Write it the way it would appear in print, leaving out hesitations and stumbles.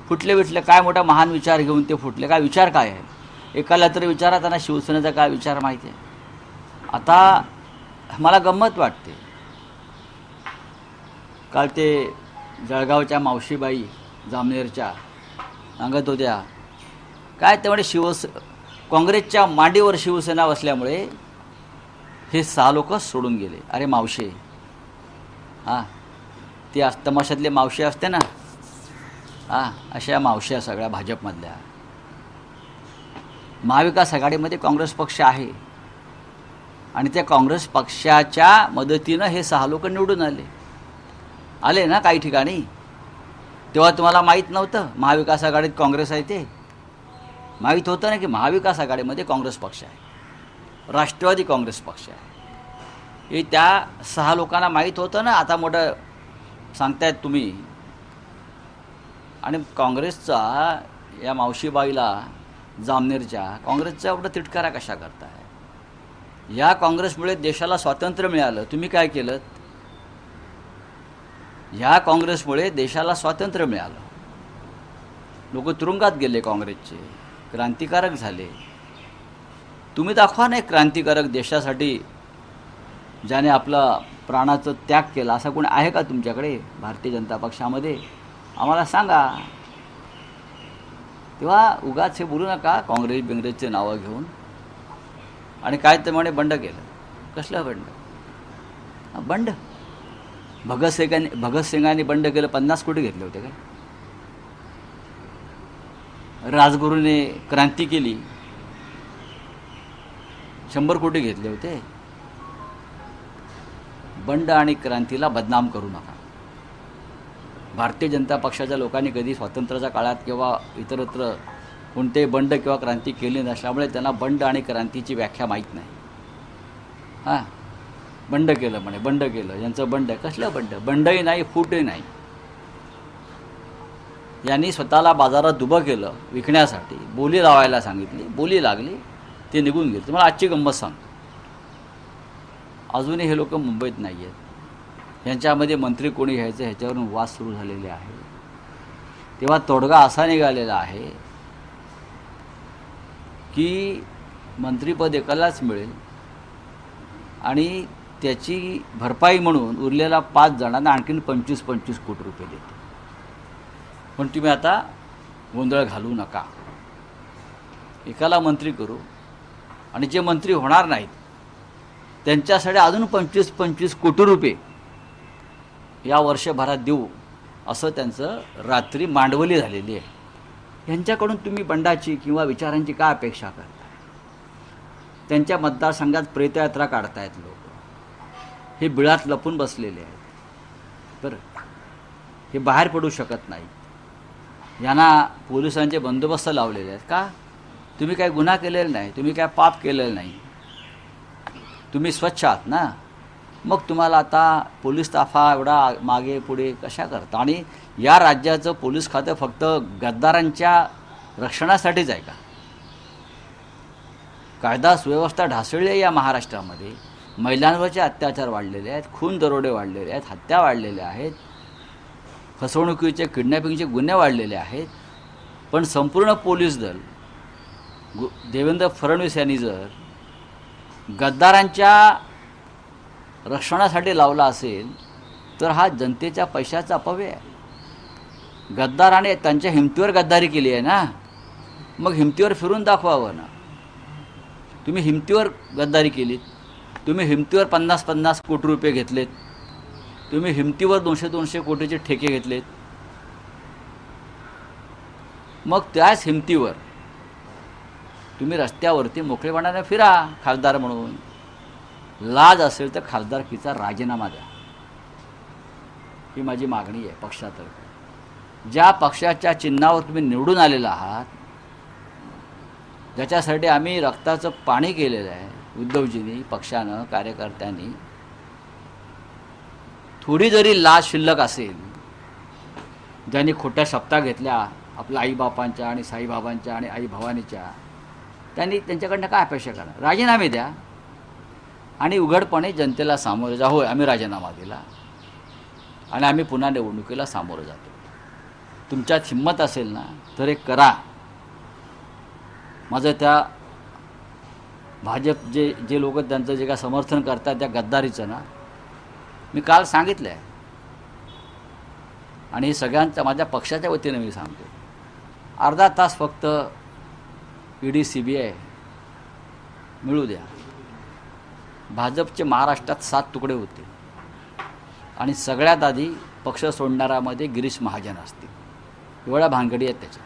फुटले विटले काय मोठा महान विचार घेऊन ते फुटले, काय विचार काय आहे एकाला तरी विचारा, त्यांना शिवसेनेचा काय विचार माहिती आहे. आता मला गंमत वाटते, काल ते जळगावच्या मावशीबाई जामनेरच्या सांगत होत्या काय ते म्हणे काँग्रेसच्या मांडीवर शिवसेना बसल्यामुळे हे 6 लोक सोडून गेले. अरे मावशे, हां ती तमाशातले मावशी असते ना, हां अशा मावश्या सगळ्या भाजपमधल्या. महाविकास आघाडीमध्ये काँग्रेस पक्ष आहे आणि त्या काँग्रेस पक्षाच्या मदतीनं हे 6 लोक निवडून आले ना काही ठिकाणी. तेव्हा तुम्हाला माहीत नव्हतं महाविकास आघाडीत काँग्रेस आहे ते? माहीत होतं ना की महाविकास आघाडीमध्ये काँग्रेस पक्ष आहे, राष्ट्रवादी काँग्रेस पक्ष आहे. हे त्या 6 लोकांना माहीत होतं ना. आता मोठं सांगतायत तुम्ही. आणि काँग्रेसचा या मावशीबाईला जामनेरच्या काँग्रेसचा एवढा तिटकारा कशा करताय? या काँग्रेसमुळे देशाला स्वातंत्र्य मिळालं, तुम्ही काय केलं? ह्या काँग्रेसमुळे देशाला स्वातंत्र्य मिळालं, लोक तुरुंगात गेले, काँग्रेसचे क्रांतिकारक झाले. तुम्ही दाखवा ना एक क्रांतिकारक देशासाठी ज्याने आपला प्राणाचं त्याग केला, असा कोणी आहे का तुमच्याकडे भारतीय जनता पक्षामध्ये? आम्हाला सांगा. तेव्हा उगाच हे बोलू नका काँग्रेसचे नावं घेऊन. आणि काय ते म्हणे बंड केलं. कसलं बंड? बंड भगतसिंगांनी बंड केलं, 50 कोटी घेतले होते काय? राजगुरूने क्रांती केली, 100 कोटी घेतले होते. बंड आणि क्रांतीला बदनाम करू नका. भारतीय जनता पक्षाच्या लोकांनी कधी स्वातंत्र्याच्या काळात किंवा इतरत्र कोणतेही बंड किंवा क्रांती केली नसल्यामुळे त्यांना बंड आणि क्रांतीची व्याख्या माहीत नाही. हां बंड केलं म्हणे, बंड केलं, यांचं बंड. कसलं बंड? बंडही नाही, फूटही नाही. यांनी स्वतःला बाजारात उभं केलं विकण्यासाठी, बोली लावायला सांगितली, बोली लागली, ते निघून गेले. तुम्हाला आजची गंमत सांगतो, अजूनही हे लोक मुंबईत नाही आहेत. यांच्यामध्ये मंत्री कोणी घ्यायचं ह्याच्यावरून वाद सुरू झालेले आहे. तेव्हा तोडगा असा निघालेला आहे की मंत्रिपद एकालाच मिळेल आणि त्याची भरपाई म्हणून उरलेला 5 जणांना आणखीन 25-25 कोटी रुपये देतो. पण तुम्ही आता गोंधळ घालू नका. एकाला मंत्री करू आणि जे मंत्री होणार नाहीत त्यांच्यासाठी अजून 25-25 कोटी रुपये या वर्षभरात देऊ, असं त्यांचं रात्री मांडवली झालेली आहे. यांच्याकडून तुम्ही बंडाची किंवा विचारांची काय अपेक्षा करता? त्यांच्या मतदारसंघात प्रेतयात्रा काढतायत लोक, हे बिळात लपून बसलेले आहेत. बरं, हे बाहेर पडू शकत नाही. यांना पोलिसांचे बंदोबस्त लावलेले आहेत. का? तुम्ही काय गुन्हा केलेला नाही, तुम्ही काय पाप केलेलं नाही, तुम्ही स्वच्छ आहात ना. मग तुम्हाला आता पोलीस ताफा एवढा मागे पुढे कशा करता? आणि या राज्याचं पोलीस खातं फक्त गद्दारांच्या रक्षणासाठीच आहे का? कायदा सुव्यवस्था ढासळली आहे या महाराष्ट्रामध्ये. महिलांवरचे अत्याचार वाढलेले आहेत, खून दरोडे वाढलेले आहेत, हत्या वाढलेल्या आहेत, फसवणुकीचे किडनॅपिंगचे गुन्हे वाढलेले आहेत. पण संपूर्ण पोलीस दल देवेंद्र फडणवीस यांनी जर गद्दारांच्या रक्षणासाठी लावला असेल तर हा जनतेच्या पैशाचा अपव्यय आहे. गद्दाराने त्यांच्या हिमतीवर गद्दारी केली आहे ना, मग हिमतीवर फिरून दाखवावं ना. तुम्ही हिमतीवर गद्दारी केलीत, तुम्ही हिमतीवर 50-50 कोटी रुपये घेतलेत, तुम्ही हिमतीवर 200-200 कोटीचे ठेके घेतलेत. मग त्याच हिमतीवर तुम्ही रस्त्यावरती मोकळेपणाने फिरा खासदार म्हणून. लाज असेल तर खासदारकीचा राजीनामा द्या, ही माझी मागणी आहे पक्षातर्फे. ज्या पक्षाच्या चिन्हावर तुम्ही निवडून आलेला आहात, ज्याच्यासाठी आम्ही रक्ताचं पाणी केलेलं आहे उद्धवजींनी, पक्षानं, कार्यकर्त्यांनी, थोडी जरी लाज शिल्लक असेल, ज्यांनी खोट्या शपथा घेतल्या आपल्या आईबापांच्या आणि साईबाबांच्या आणि आई भवानीच्या, त्यांनी त्यांच्याकडनं काय अपेक्षा करणार? राजीनामे द्या आणि उघडपणे जनतेला सामोरे जा. होय, आम्ही राजीनामा दिला आणि आम्ही पुन्हा निवडणुकीला सामोरं जातो. तुमच्यात हिंमत असेल ना तर हे करा. माझं त्या भाजप जे लोक त्यांचं जे काय समर्थन करतात त्या गद्दारीचं ना मी काल सांगितलं आहे. आणि सगळ्यांच्या माझ्या पक्षाच्या वतीनं मी सांगतो, अर्धा तास फक्त ED CBI मिळू द्या. भाजपचे महाराष्ट्रात 7 तुकडे होते आणि सगळ्यात आधी पक्ष सोडणाऱ्यामध्ये गिरीश महाजन असतील. एवढ्या भानगडी आहेत त्याच्या.